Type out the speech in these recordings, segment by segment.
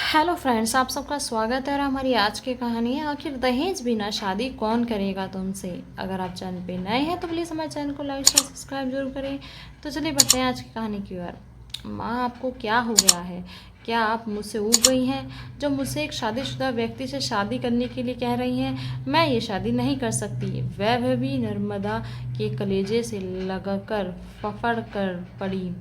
Hello friends, आप सबका स्वागत है। और हमारी आज की कहानी है आखिर दहेज बिना शादी कौन करेगा तुमसे। अगर आप चैनल पे नए हैं तो प्लीज़ हमारे चैनल को लाइक शेयर सब्सक्राइब जरूर करें। तो चलिए बढ़ते हैं आज की कहानी की ओर। माँ, आपको क्या हो गया है? क्या आप मुझसे ऊब गई हैं जो मुझसे एक शादीशुदा व्यक्ति से शादी करने के लिए कह रही हैं? मैं ये शादी नहीं कर सकती। वह भी नर्मदा के कलेजे से लगाकर फफड़ कर पड़ी।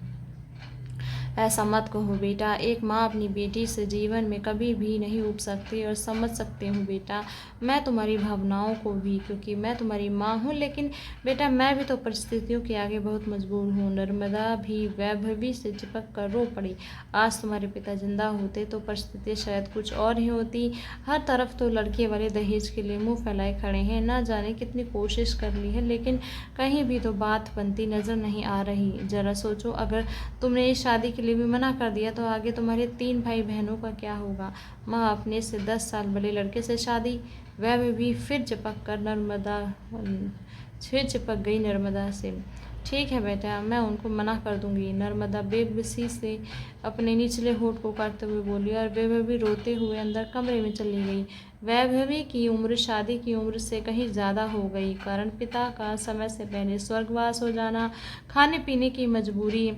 ऐसा मत कहो बेटा। एक माँ अपनी बेटी से जीवन में कभी भी नहीं ऊब सकती। और समझ सकती हूँ बेटा मैं तुम्हारी भावनाओं को भी, क्योंकि मैं तुम्हारी माँ हूँ। लेकिन बेटा मैं भी तो परिस्थितियों के आगे बहुत मजबूर हूँ। नर्मदा भी वैभवी से चिपक कर रो पड़ी। आज तुम्हारे पिता जिंदा होते तो परिस्थिति शायद कुछ और ही होती। हर तरफ तो लड़के वाले दहेज के लिए मुंह फैलाए खड़े हैं। ना जाने कितनी कोशिश कर ली है, लेकिन कहीं भी तो बात बनती नजर नहीं आ रही। जरा सोचो, अगर तुमने इस शादी के लिए भी मना कर दिया तो आगे तुम्हारे 3 भाई बहनों का क्या होगा? माँ, अपने से 10 साल बड़े लड़के से शादी। वह भी फिर चिपक गई नर्मदा से। ठीक है बेटा, मैं उनको मना कर दूंगी। नर्मदा बेबसी से अपने निचले होठ को काटते हुए बोली और वैभवी रोते हुए अंदर कमरे में चली गई। वैभवी की उम्र शादी की उम्र से कहीं ज़्यादा हो गई, कारण पिता का समय से पहले स्वर्गवास हो जाना, खाने पीने की मजबूरी,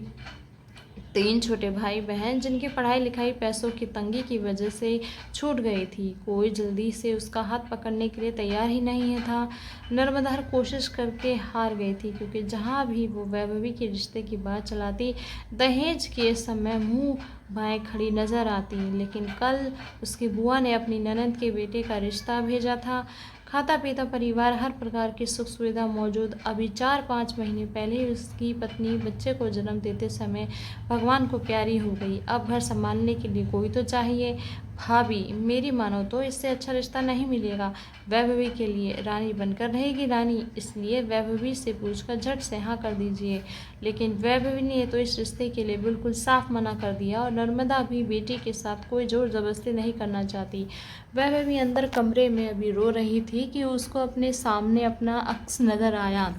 3 छोटे भाई बहन जिनकी पढ़ाई लिखाई पैसों की तंगी की वजह से छूट गई थी। कोई जल्दी से उसका हाथ पकड़ने के लिए तैयार ही नहीं था। नर्मदा हर कोशिश करके हार गई थी, क्योंकि जहाँ भी वो वैभवी के रिश्ते की बात चलाती, दहेज के समय मुंह बाएं खड़ी नजर आती। लेकिन कल उसकी बुआ ने अपनी ननद के बेटे का रिश्ता भेजा था। खाता पीता परिवार, हर प्रकार की सुख सुविधा मौजूद। अभी 4-5 महीने पहले ही उसकी पत्नी बच्चे को जन्म देते समय भगवान को प्यारी हो गई। अब घर संभालने के लिए कोई तो चाहिए। भाभी, मेरी मानो तो इससे अच्छा रिश्ता नहीं मिलेगा। वैभवी के लिए रानी बनकर रहेगी रानी, इसलिए वैभवी से पूछकर झट से हाँ कर दीजिए। लेकिन वैभवी ने तो इस रिश्ते के लिए बिल्कुल साफ मना कर दिया। और नर्मदा भी बेटी के साथ कोई जोर जबरदस्ती नहीं करना चाहती। वैभवी अंदर कमरे में अभी रो रही थी कि उसको अपने सामने अपना अक्स नजर आया।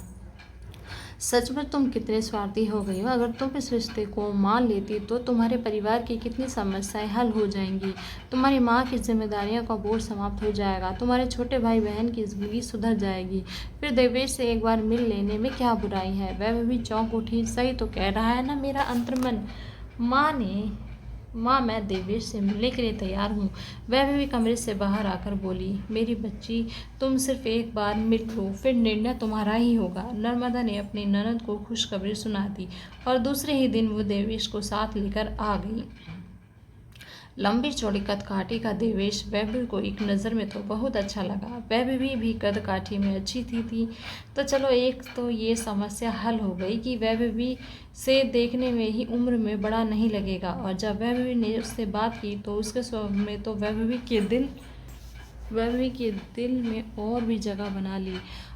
सच में तुम कितने स्वार्थी हो गई हो। अगर तुम इस रिश्ते को मान लेती तो तुम्हारे परिवार की कितनी समस्याएं हल हो जाएंगी। तुम्हारी माँ की जिम्मेदारियों का बोझ समाप्त हो जाएगा। तुम्हारे छोटे भाई बहन की जिंदगी सुधर जाएगी। फिर देवेश से एक बार मिल लेने में क्या बुराई है? वह भी चौंक उठी। सही तो कह रहा है ना मेरा अंतर्मन। माँ, मैं देवेश से मिलने के लिए तैयार हूँ। वह भी कमरे से बाहर आकर बोली। मेरी बच्ची, तुम सिर्फ एक बार मिल लो, फिर निर्णय तुम्हारा ही होगा। नर्मदा ने अपनी ननद को खुशखबरी सुना दी और दूसरे ही दिन वो देवेश को साथ लेकर आ गई। लंबी चौड़ी कदकाठी का देवेश वैभवी को एक नज़र में तो बहुत अच्छा लगा। वैभवी भी कदकाठी में अच्छी थी। तो चलो, एक तो ये समस्या हल हो गई कि वैभवी से देखने में ही उम्र में बड़ा नहीं लगेगा। और जब वैभवी ने उससे बात की तो उसके स्वभाव में तो वैभवी के दिल में और भी जगह बना ली।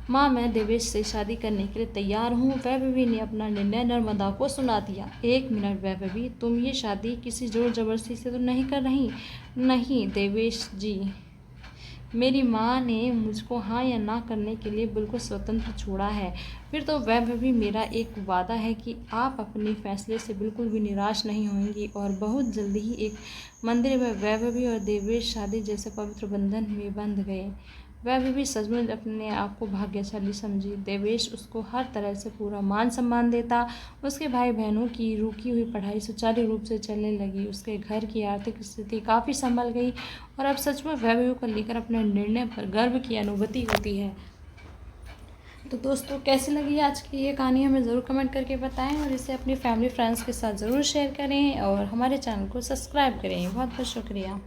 माँ, मैं देवेश से शादी करने के लिए तैयार हूँ। वैभवी ने अपना निर्णय नर्मदा को सुना दिया। 1 मिनट वैभवी, तुम ये शादी किसी जोर जबरदस्ती से तो नहीं कर रही? नहीं देवेश जी, मेरी माँ ने मुझको हाँ या ना करने के लिए बिल्कुल स्वतंत्र छोड़ा है। फिर तो वैभवी, मेरा एक वादा है कि आप अपने फैसले से बिल्कुल भी निराश नहीं होंगी। और बहुत जल्दी ही एक मंदिर में वैभवी और देवेश शादी जैसे पवित्र बंधन में बंध गए। वैभवी सचमुच अपने आप को भाग्यशाली समझी। देवेश उसको हर तरह से पूरा मान सम्मान देता। उसके भाई बहनों की रुकी हुई पढ़ाई सुचारू रूप से चलने लगी। उसके घर की आर्थिक स्थिति काफ़ी संभल गई और अब सच में वैभवी को लेकर अपने निर्णय पर गर्व की अनुभूति होती है। तो दोस्तों, कैसी लगी आज की ये कहानी हमें ज़रूर कमेंट करके बताएं और इसे अपनी फैमिली फ्रेंड्स के साथ ज़रूर शेयर करें और हमारे चैनल को सब्सक्राइब करें। बहुत बहुत शुक्रिया।